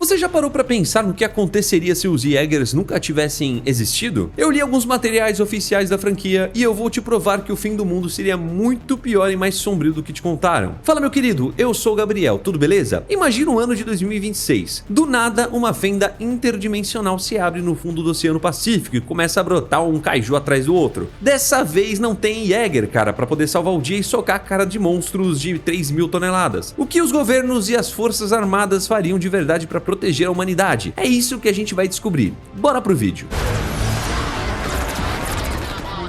Você já parou pra pensar no que aconteceria se os Jaegers nunca tivessem existido? Eu li alguns materiais oficiais da franquia e eu vou te provar que o fim do mundo seria muito pior e mais sombrio do que te contaram. Fala, meu querido, eu sou o Gabriel, tudo beleza? Imagina o ano de 2026. Do nada, uma fenda interdimensional se abre no fundo do Oceano Pacífico e começa a brotar um kaiju atrás do outro. Dessa vez não tem Jaeger, cara, pra poder salvar o dia e socar a cara de monstros de 3.000 toneladas. O que os governos e as forças armadas fariam de verdade pra proteger a humanidade? É isso que a gente vai descobrir. Bora pro vídeo.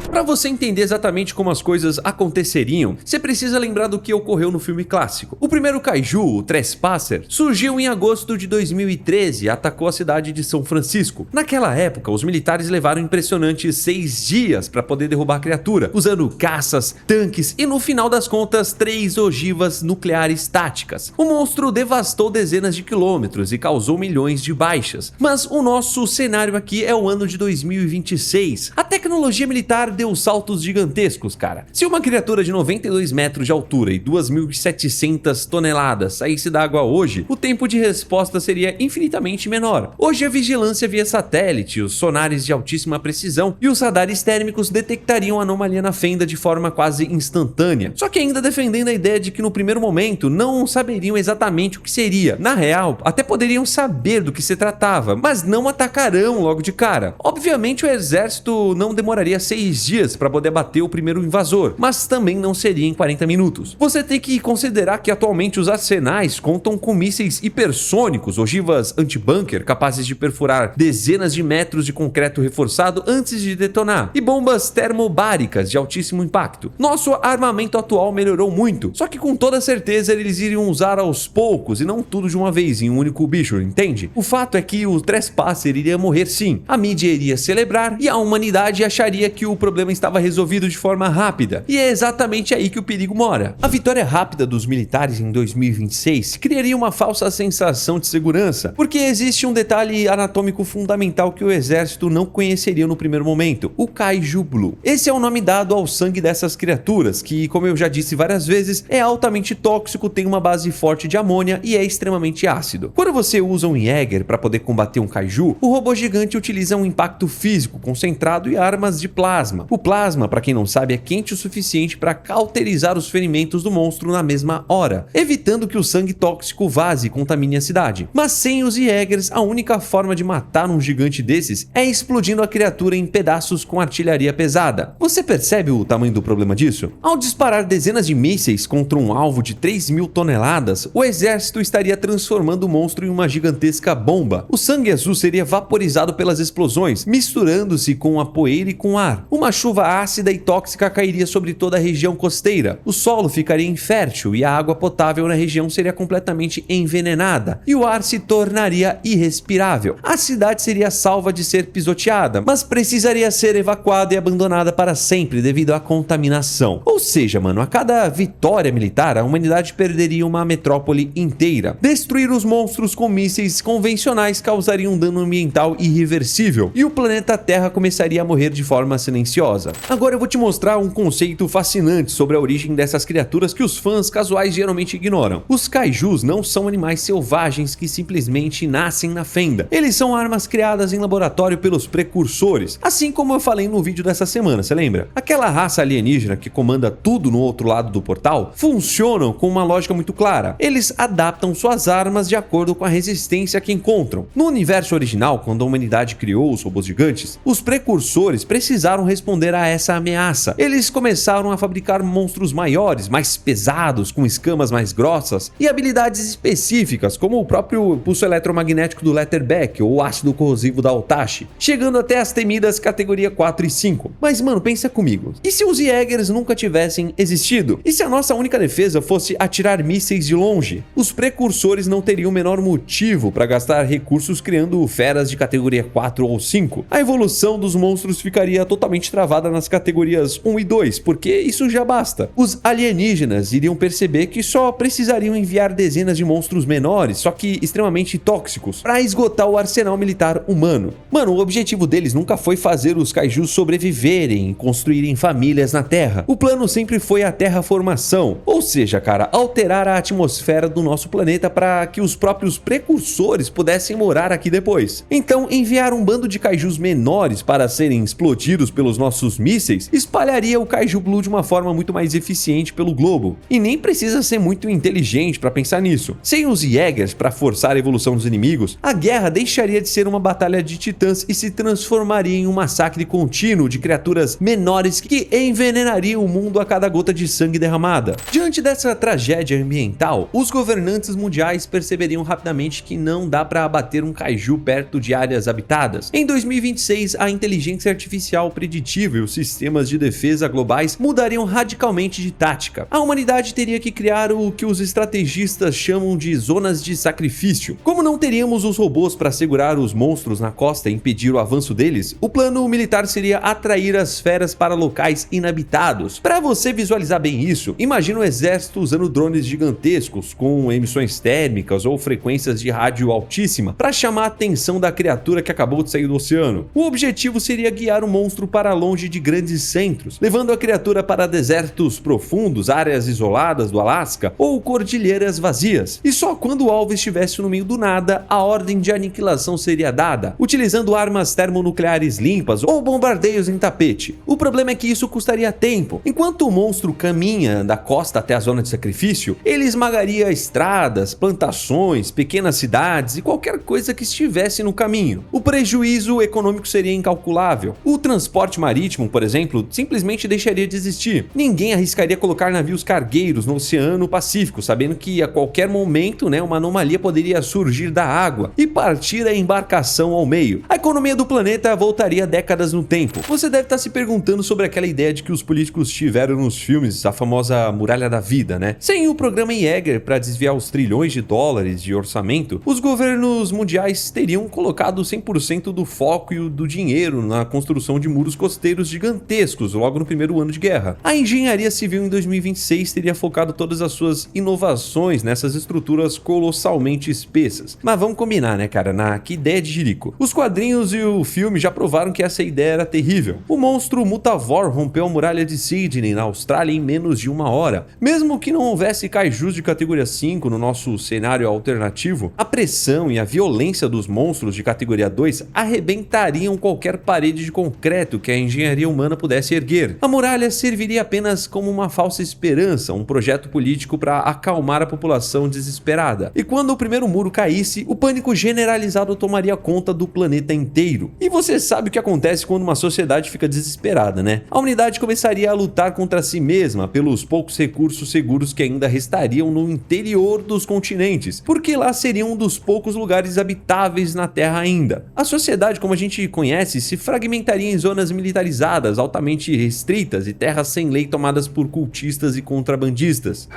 Para você entender exatamente como as coisas aconteceriam, você precisa lembrar do que ocorreu no filme clássico. O primeiro kaiju, o Trespasser, surgiu em agosto de 2013 e atacou a cidade de São Francisco. Naquela época, os militares levaram impressionantes 6 dias para poder derrubar a criatura, usando caças, tanques e, no final das contas, 3 ogivas nucleares táticas. O monstro devastou dezenas de quilômetros e causou milhões de baixas. Mas o nosso cenário aqui é o ano de 2026. A tecnologia militar deu saltos gigantescos, cara. Se uma criatura de 92 metros de altura e 2.700 toneladas saísse da água hoje, o tempo de resposta seria infinitamente menor. Hoje a vigilância via satélite, os sonares de altíssima precisão e os radares térmicos detectariam a anomalia na fenda de forma quase instantânea. Só que ainda defendendo a ideia de que no primeiro momento não saberiam exatamente o que seria. Na real, até poderiam saber do que se tratava, mas não atacarão logo de cara. Obviamente o exército não demoraria 6 dias para poder bater o primeiro invasor, mas também não seria em 40 minutos. Você tem que considerar que atualmente os arsenais contam com mísseis hipersônicos, ogivas anti-bunker capazes de perfurar dezenas de metros de concreto reforçado antes de detonar, e bombas termobáricas de altíssimo impacto. Nosso armamento atual melhorou muito, só que com toda certeza eles iriam usar aos poucos e não tudo de uma vez em um único bicho, entende? O fato é que o Trespasser iria morrer sim, a mídia iria celebrar e a humanidade acharia que o problema estava resolvido de forma rápida, e é exatamente aí que o perigo mora. A vitória rápida dos militares em 2026 criaria uma falsa sensação de segurança, porque existe um detalhe anatômico fundamental que o exército não conheceria no primeiro momento: o Kaiju Blue. Esse é o nome dado ao sangue dessas criaturas, que, como eu já disse várias vezes, é altamente tóxico, tem uma base forte de amônia e é extremamente ácido. Quando você usa um Jaeger para poder combater um Kaiju, o robô gigante utiliza um impacto físico concentrado e armas de plasma. O plasma, para quem não sabe, é quente o suficiente para cauterizar os ferimentos do monstro na mesma hora, evitando que o sangue tóxico vaze e contamine a cidade. Mas sem os Jaegers, a única forma de matar um gigante desses é explodindo a criatura em pedaços com artilharia pesada. Você percebe o tamanho do problema disso? Ao disparar dezenas de mísseis contra um alvo de 3.000 toneladas, o exército estaria transformando o monstro em uma gigantesca bomba. O sangue azul seria vaporizado pelas explosões, misturando-se com a poeira e com ar. Uma chuva ácida e tóxica cairia sobre toda a região costeira. O solo ficaria infértil e a água potável na região seria completamente envenenada e o ar se tornaria irrespirável. A cidade seria salva de ser pisoteada, mas precisaria ser evacuada e abandonada para sempre devido à contaminação. Ou seja, mano, a cada vitória militar, a humanidade perderia uma metrópole inteira. Destruir os monstros com mísseis convencionais causaria um dano ambiental irreversível e o planeta Terra começaria a morrer de forma silenciosa. Agora eu vou te mostrar um conceito fascinante sobre a origem dessas criaturas que os fãs casuais geralmente ignoram. Os kaijus não são animais selvagens que simplesmente nascem na fenda. Eles são armas criadas em laboratório pelos precursores, assim como eu falei no vídeo dessa semana, você lembra? Aquela raça alienígena que comanda tudo no outro lado do portal funcionam com uma lógica muito clara. Eles adaptam suas armas de acordo com a resistência que encontram. No universo original, quando a humanidade criou os robôs gigantes, os precursores precisaram responder a essa ameaça. Eles começaram a fabricar monstros maiores, mais pesados, com escamas mais grossas e habilidades específicas, como o próprio pulso eletromagnético do Letterback ou o ácido corrosivo da Otashi, chegando até as temidas categoria 4 e 5. Mas mano, pensa comigo, e se os Jaegers nunca tivessem existido? E se a nossa única defesa fosse atirar mísseis de longe? Os precursores não teriam o menor motivo para gastar recursos criando feras de categoria 4 ou 5. A evolução dos monstros ficaria totalmente travada travada nas categorias 1 e 2, porque isso já basta. Os alienígenas iriam perceber que só precisariam enviar dezenas de monstros menores, só que extremamente tóxicos, para esgotar o arsenal militar humano. Mano, o objetivo deles nunca foi fazer os kaijus sobreviverem, construírem famílias na Terra. O plano sempre foi a terraformação, ou seja, cara, alterar a atmosfera do nosso planeta para que os próprios precursores pudessem morar aqui depois. Então, enviar um bando de kaijus menores para serem explodidos pelos nossos mísseis espalharia o Kaiju Blue de uma forma muito mais eficiente pelo globo. E nem precisa ser muito inteligente para pensar nisso. Sem os Jaegers para forçar a evolução dos inimigos, a guerra deixaria de ser uma batalha de titãs e se transformaria em um massacre contínuo de criaturas menores que envenenariam o mundo a cada gota de sangue derramada. Diante dessa tragédia ambiental, os governantes mundiais perceberiam rapidamente que não dá para abater um kaiju perto de áreas habitadas. Em 2026, a inteligência artificial preditiva e os sistemas de defesa globais mudariam radicalmente de tática. A humanidade teria que criar o que os estrategistas chamam de zonas de sacrifício. Como não teríamos os robôs para segurar os monstros na costa e impedir o avanço deles, o plano militar seria atrair as feras para locais inabitados. Para você visualizar bem isso, imagina o exército usando drones gigantescos com emissões térmicas ou frequências de rádio altíssima para chamar a atenção da criatura que acabou de sair do oceano. O objetivo seria guiar o monstro para longe de grandes centros, levando a criatura para desertos profundos, áreas isoladas do Alasca ou cordilheiras vazias. E só quando o alvo estivesse no meio do nada, a ordem de aniquilação seria dada, utilizando armas termonucleares limpas ou bombardeios em tapete. O problema é que isso custaria tempo. Enquanto o monstro caminha da costa até a zona de sacrifício, ele esmagaria estradas, plantações, pequenas cidades e qualquer coisa que estivesse no caminho. O prejuízo econômico seria incalculável. O transporte marítimo, por exemplo, simplesmente deixaria de existir. Ninguém arriscaria colocar navios cargueiros no Oceano Pacífico, sabendo que a qualquer momento, uma anomalia poderia surgir da água e partir a embarcação ao meio. A economia do planeta voltaria décadas no tempo. Você deve estar se perguntando sobre aquela ideia de que os políticos tiveram nos filmes, a famosa muralha da vida, né? Sem o programa Jaeger para desviar os trilhões de dólares de orçamento, os governos mundiais teriam colocado 100% do foco e do dinheiro na construção de muros costeiros gigantescos logo no primeiro ano de guerra. A engenharia civil em 2026 teria focado todas as suas inovações nessas estruturas colossalmente espessas. Mas vamos combinar, né, cara? Que ideia de jirico. Os quadrinhos e o filme já provaram que essa ideia era terrível. O monstro Mutavor rompeu a muralha de Sydney, na Austrália, em menos de uma hora. Mesmo que não houvesse kaijus de categoria 5 no nosso cenário alternativo, a pressão e a violência dos monstros de categoria 2 arrebentariam qualquer parede de concreto que a engenharia humana pudesse erguer. A muralha serviria apenas como uma falsa esperança, um projeto político para acalmar a população desesperada. E quando o primeiro muro caísse, o pânico generalizado tomaria conta do planeta inteiro. E você sabe o que acontece quando uma sociedade fica desesperada, né? A humanidade começaria a lutar contra si mesma pelos poucos recursos seguros que ainda restariam no interior dos continentes, porque lá seria um dos poucos lugares habitáveis na Terra ainda. A sociedade, como a gente conhece, se fragmentaria em zonas militarizadas, altamente restritas e terras sem lei tomadas por cultistas e contrabandistas.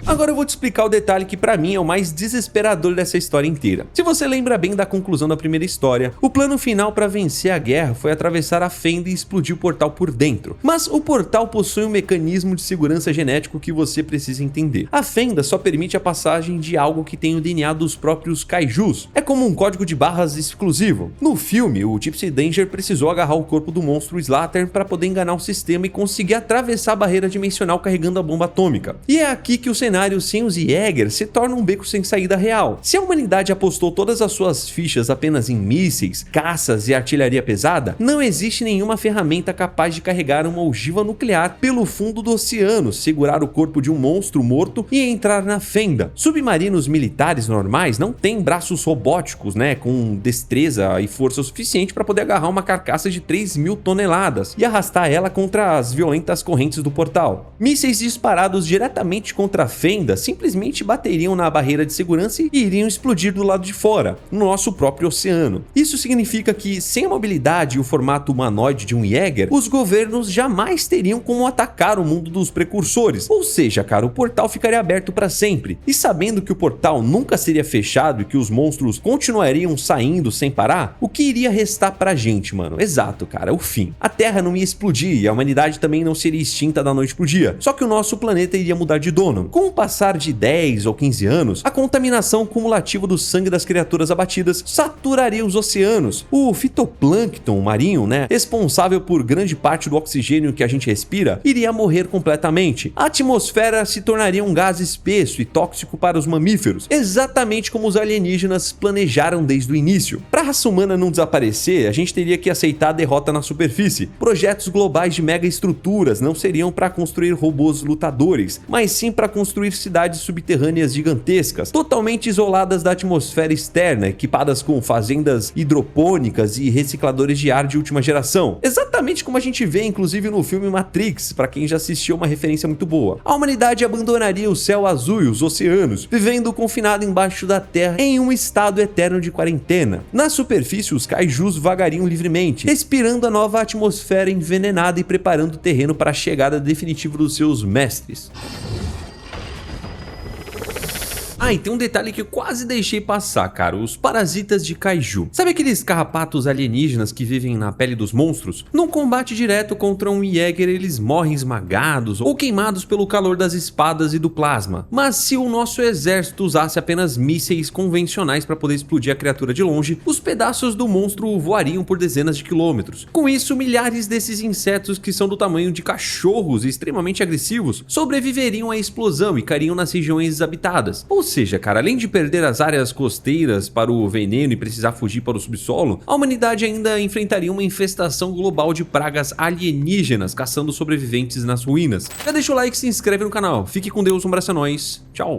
Agora eu vou te explicar o detalhe que pra mim é o mais desesperador dessa história inteira. Se você lembra bem da conclusão da primeira história, o plano final para vencer a guerra foi atravessar a fenda e explodir o portal por dentro. Mas o portal possui um mecanismo de segurança genético que você precisa entender. A fenda só permite a passagem de algo que tem o DNA dos próprios kaijus. É como um código de barras exclusivo. No filme, o Gypsy Danger precisou agarrar o corpo do monstro Slater para poder enganar o sistema e conseguir atravessar a barreira dimensional carregando a bomba atômica. E é aqui que o cenário sem os Jaeger se torna um beco sem saída real. Se a humanidade apostou todas as suas fichas apenas em mísseis, caças e artilharia pesada, não existe nenhuma ferramenta capaz de carregar uma ogiva nuclear pelo fundo do oceano, segurar o corpo de um monstro morto e entrar na fenda. Submarinos militares normais não têm braços robóticos, com destreza e força suficiente para poder agarrar uma carcaça de 3.000 toneladas e arrastar ela contra as violentas correntes do portal. Mísseis disparados diretamente contra a fenda fenda, simplesmente bateriam na barreira de segurança e iriam explodir do lado de fora, no nosso próprio oceano. Isso significa que, sem a mobilidade e o formato humanoide de um Jäger, os governos jamais teriam como atacar o mundo dos precursores. Ou seja, cara, o portal ficaria aberto para sempre. E sabendo que o portal nunca seria fechado e que os monstros continuariam saindo sem parar, o que iria restar pra gente, mano? Exato, cara, o fim. A Terra não ia explodir e a humanidade também não seria extinta da noite pro dia. Só que o nosso planeta iria mudar de dono. Com o passar de 10 ou 15 anos, a contaminação cumulativa do sangue das criaturas abatidas saturaria os oceanos. O fitoplâncton marinho, né, responsável por grande parte do oxigênio que a gente respira, iria morrer completamente. A atmosfera se tornaria um gás espesso e tóxico para os mamíferos, exatamente como os alienígenas planejaram desde o início. Para a raça humana não desaparecer, a gente teria que aceitar a derrota na superfície. Projetos globais de mega estruturas não seriam para construir robôs lutadores, mas sim para construir cidades subterrâneas gigantescas, totalmente isoladas da atmosfera externa, equipadas com fazendas hidropônicas e recicladores de ar de última geração. Exatamente como a gente vê inclusive no filme Matrix, para quem já assistiu, uma referência muito boa. A humanidade abandonaria o céu azul e os oceanos, vivendo confinado embaixo da terra em um estado eterno de quarentena. Na superfície, os kaijus vagariam livremente, respirando a nova atmosfera envenenada e preparando o terreno para a chegada definitiva dos seus mestres. Ah, e tem um detalhe que eu quase deixei passar, cara, os parasitas de kaiju. Sabe aqueles carrapatos alienígenas que vivem na pele dos monstros? Num combate direto contra um Jäger, eles morrem esmagados ou queimados pelo calor das espadas e do plasma. Mas se o nosso exército usasse apenas mísseis convencionais para poder explodir a criatura de longe, os pedaços do monstro voariam por dezenas de quilômetros. Com isso, milhares desses insetos que são do tamanho de cachorros e extremamente agressivos sobreviveriam à explosão e cairiam nas regiões desabitadas. Ou seja, cara, além de perder as áreas costeiras para o veneno e precisar fugir para o subsolo, a humanidade ainda enfrentaria uma infestação global de pragas alienígenas caçando sobreviventes nas ruínas. Já deixa o like e se inscreve no canal. Fique com Deus, um abraço a nós. Tchau.